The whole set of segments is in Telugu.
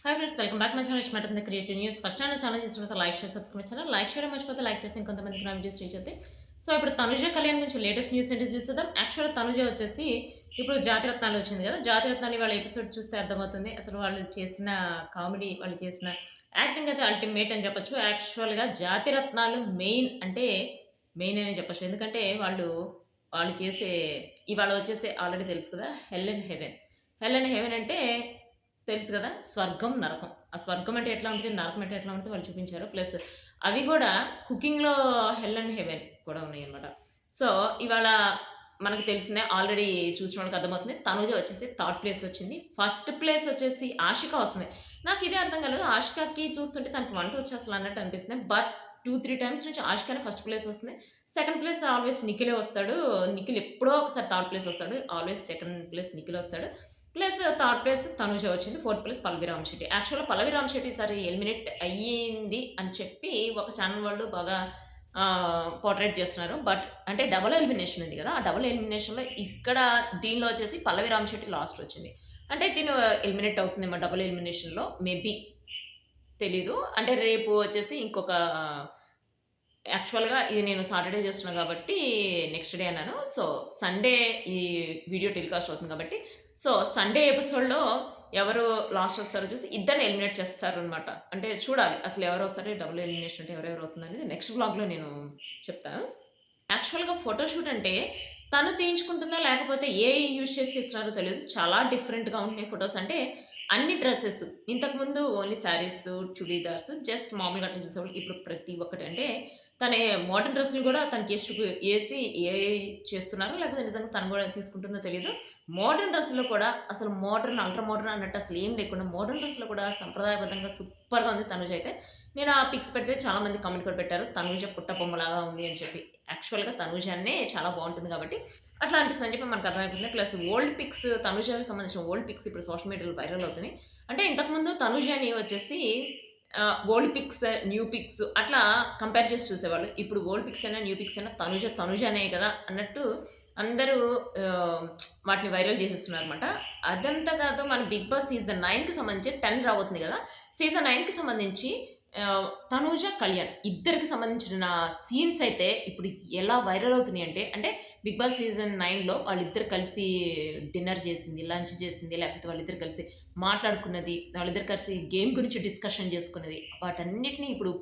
Hi friends, welcome back my channel మాట క్రియేటివ్ న్యూస్. ఫస్ట్ ఛానల్ చేసిన తర్వాత like share subscribe channel like share మర్చిపోతే లైక్ చేసి ఇంకొంతమందికి నా వీడియోస్ రీచ్ అవుతాయి. సో ఇప్పుడు తనుజ కళ్యాణ్ గురించి లేటెస్ట్ న్యూస్ ఏంటి చూసేద్దాం. యాక్చువల్గా తనుజ వచ్చేసి ఇప్పుడు జాతిరత్నాలు వచ్చింది కదా, జాతిరత్నాలు వాళ్ళ ఎపిసోడ్ చూస్తే అర్థమవుతుంది అసలు వాళ్ళు చేసిన కామెడీ, వాళ్ళు చేసిన యాక్టింగ్ అయితే అల్టిమేట్ అని చెప్పొచ్చు. యాక్చువల్గా జాతిరత్నాలు మెయిన్ అంటే మెయిన్ అనే చెప్పొచ్చు. ఎందుకంటే వాళ్ళు వాళ్ళు చేసే ఇవాళ వచ్చేసి ఆల్రెడీ తెలుసు కదా, hell and heaven. Hell and heaven అంటే తెలుసు కదా, స్వర్గం, నరకం. ఆ స్వర్గం అంటే ఎట్లా ఉంటుంది, నరకం అంటే ఎట్లా ఉంటుంది వాళ్ళు చూపించారు. ప్లస్ అవి కూడా కుకింగ్‌లో హెల్ అండ్ హెవెన్ కూడా ఉన్నాయన్నమాట. సో, ఇవాళ మనకు తెలిసిందే, ఆల్రెడీ చూసిన వాళ్ళకి అర్థమవుతుంది. తనూజ వచ్చేసి థర్డ్ ప్లేస్ వచ్చింది. ఫస్ట్ ప్లేస్ వచ్చేసి ఆషిక వస్తుంది. నాకు ఇదే అర్థం కాలేదు. ఆషికకి చూస్తుంటే తనకి వంట వచ్చి అసలు అన్నట్టు అనిపిస్తుంది. బట్ 2, 3 టైమ్స్ నుంచి ఆషికనే ఫస్ట్ ప్లేస్ వస్తుంది. సెకండ్ ప్లేస్ ఆల్వేస్ నిఖిలే వస్తాడు. నిఖిల్ ఎప్పుడో ఒకసారి థర్డ్ ప్లేస్ వస్తాడు. ఆల్వేస్ సెకండ్ ప్లేస్ నిఖిల్ వస్తాడు. ప్లస్ థర్డ్ ప్లేస్ తనుజ వచ్చింది. ఫోర్త్ ప్లేస్ పల్లవి రామశెట్టి. యాక్చువల్‌గా పల్లవి రామశెట్టి ఈసారి ఎలిమినేట్ అయ్యింది అని చెప్పి ఒక ఛానల్ వాళ్ళు బాగా పోర్ట్రేట్ చేస్తున్నారు. బట్ అంటే డబుల్ ఎలిమినేషన్ ఉంది కదా, ఆ డబుల్ ఎలిమినేషన్‌లో ఇక్కడ దీనిలో వచ్చేసి పల్లవి రామశెట్టి లాస్ట్ వచ్చింది. అంటే తిను ఎలిమినేట్ అవుతుందేమో డబుల్ ఎలిమినేషన్‌లో మేబీ, తెలీదు. అంటే రేపు వచ్చేసి ఇంకొక యాక్చువల్‌గా ఇది నేను సాటర్‌డే చేస్తున్నా కాబట్టి నెక్స్ట్ డే అన్నాను. సో, సండే ఈ వీడియో టెలికాస్ట్ అవుతుంది కాబట్టి, సో, సండే ఎపిసోడ్‌లో ఎవరు లాస్ట్ వస్తారో చూసి ఇద్దరిని ఎలిమినేట్ చేస్తారనమాట. అంటే చూడాలి అసలు ఎవరు వస్తారు, డబుల్ ఎలిమినేషన్ అంటే ఎవరెవరు అవుతుందనేది నెక్స్ట్ వ్లాగ్‌లో నేను చెప్తా. యాక్చువల్‌గా ఫోటోషూట్ అంటే తను తీయించుకుంటుందా లేకపోతే ఏఐ యూజ్ చేసి తీస్తున్నారో తెలీదు. చాలా డిఫరెంట్‌గా ఉంటున్నాయి ఫోటోస్. అంటే అన్ని డ్రెసెస్, ఇంతకుముందు ఓన్లీ శారీస్, చుడీదార్స్ జస్ట్ మామూలుగా అట్లా చూసేవాళ్ళు. ఇప్పుడు ప్రతి ఒక్కటి అంటే తనే మోడర్న్ డ్రెస్‌లు గూడా తనకి ఏసి ఏఐ చేస్తున్నారో లేకపోతే నిజంగా తను గూడా తీసుకుంటుందో తెలీదు. మోడర్న్ డ్రెస్‌లో కూడా అసలు మోడర్న్, అల్ట్రా మోడర్న్ అన్నట్టు అసలు ఏం లేకుండా మోడర్న్ డ్రెస్‌లో కూడా సంప్రదాయబద్ధంగా సూపర్‌గా ఉంది తనుజ అయితే. నేను ఆ పిక్స్ పెడితే చాలా మంది కామెంట్ కూడా పెట్టారు. తనుజ పుట్ట బొమ్మలాగా ఉంది అని చెప్పి. యాక్చువల్‌గా తనుజనే చాలా బావుంటుంది కాబట్టి అట్లా అనిపిస్తుంది అని చెప్పి మనకు అర్థమైపోతుంది. ప్లస్ ఓల్డ్ పిక్స్, తనుజకి సంబంధించిన ఓల్డ్ పిక్స్ ఇప్పుడు సోషల్ మీడియాలో వైరల్ అవుతున్నాయి. అంటే ఇంతకుముందు తనుజని వచ్చేసి ఓల్డ్ పిక్స్, న్యూ పిక్స్ అట్లా కంపేర్ చేసి చూసేవాళ్ళు. ఇప్పుడు ఓల్డ్ పిక్స్ అయినా, న్యూ పిక్స్ అయినా తనుజనే కదా అన్నట్టు అందరూ వాటిని వైరల్ చేసేస్తున్నారనమాట. అదంతా కాదు, మన 'బిగ్ బాస్' సీజన్ 9కి సంబంధించి 10 రాబోతుంది కదా! సీజన్ 9కి సంబంధించి తనూజ, కళ్యాణ్ ఇద్దరికి సంబంధించిన సీన్స్ అయితే ఇప్పుడు ఎలా వైరల్ అవుతున్నాయంటే, అంటే 'బిగ్ బాస్' సీజన్ 9లో వాళ్ళిద్దరు కలిసి డిన్నర్ చేసింది, లంచ్ చేసింది, లేకపోతే వాళ్ళిద్దరు కలిసి మాట్లాడుకున్నది, వాళ్ళిద్దరు కలిసి గేమ్ గురించి డిస్కషన్ చేసుకున్నది, వాటన్నిటిని ఇప్పుడు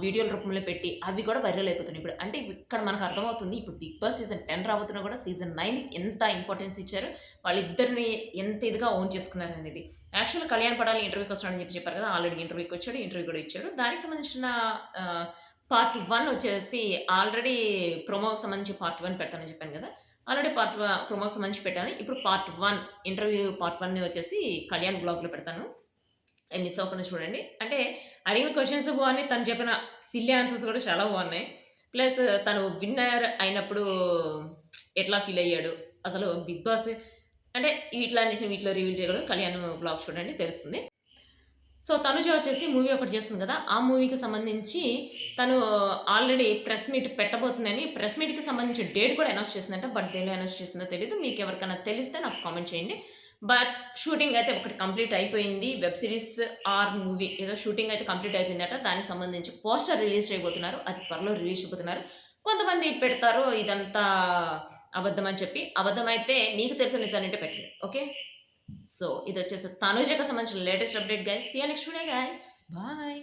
వీడియోల రూపంలో పెట్టి అవి కూడా వైరల్ అయిపోతున్నాయి ఇప్పుడు. అంటే ఇక్కడ మనకు అర్థమవుతుంది ఇప్పుడు 'బిగ్ బాస్' సీజన్ 10 రాబోతున్నా కూడా సీజన్ 9 ఎంత ఇంపార్టెన్స్ ఇచ్చారు, వాళ్ళిద్దరిని ఎంత ఇదిగా ఓన్ చేసుకున్నారనేది. యాక్చువల్‌గా కళ్యాణ్ పడాలి ఇంటర్వ్యూకి వస్తాడని చెప్పారు కదా! ఆల్రెడీ ఇంటర్వ్యూకి వచ్చాడు. ఇంటర్వ్యూ కూడా ఇచ్చాడు. దానికి సంబంధించిన పార్ట్ 1 వచ్చేసి ఆల్రెడీ ప్రోమోకి సంబంధించి పార్ట్ 1 పెడతానని చెప్పాను కదా! ఆల్రెడీ ప్రోమోకి సంబంధించి పెట్టాను. ఇప్పుడు పార్ట్ 1 ఇంటర్వ్యూ పార్ట్ 1 వచ్చేసి కళ్యాణ్ బ్లాగ్‌లో పెడతాను. మిస్ అవ్వకుండా చూడండి. అంటే అడిగిన క్వెషన్స్ బాగున్నాయి. తను చెప్పిన సిల్లీ ఆన్సర్స్ కూడా చాలా బాగున్నాయి. ప్లస్ తను విన్నర్ అయినప్పుడు ఎట్లా ఫీల్ అయ్యాడు? అసలు 'బిగ్ బాస్' అంటే వీటిలన్నిటిని వీటిలో రివీల్ చేయగలడు. కళ్యాణ్ బ్లాగ్ చూడండి తెలుస్తుంది. సో, తనుజ వచ్చేసి మూవీ ఒకటి చేస్తుంది కదా! ఆ మూవీకి సంబంధించి తను ఆల్రెడీ ప్రెస్ మీట్ పెట్టబోతుందని, ప్రెస్ మీట్‌కి సంబంధించిన డేట్ కూడా అనౌన్స్ చేసిందంట. బట్ దేనిలో అనౌన్స్ చేసిందో తెలీదు. మీకెవరికైనా తెలిస్తే నాకు కామెంట్ చేయండి. బట్ షూటింగ్ అయితే ఒకటి కంప్లీట్ అయిపోయింది. వెబ్ సిరీస్ ఆర్ మూవీ ఏదో షూటింగ్ అయితే కంప్లీట్ అయిపోయిందట. దానికి సంబంధించి పోస్టర్ రిలీజ్ చేయబోతున్నారు. అది త్వరలో రిలీజ్ చేయబోతున్నారు. కొంతమంది పెడతారు ఇదంతా అబద్ధం అని చెప్పి. అబద్ధమైతే మీకు తెలిసిన నిజానంటే పెట్టండి. ఓకే. సో, ఇదొచ్చేసి తనుజకి సంబంధించిన latest update guys. See you next video guys. Bye.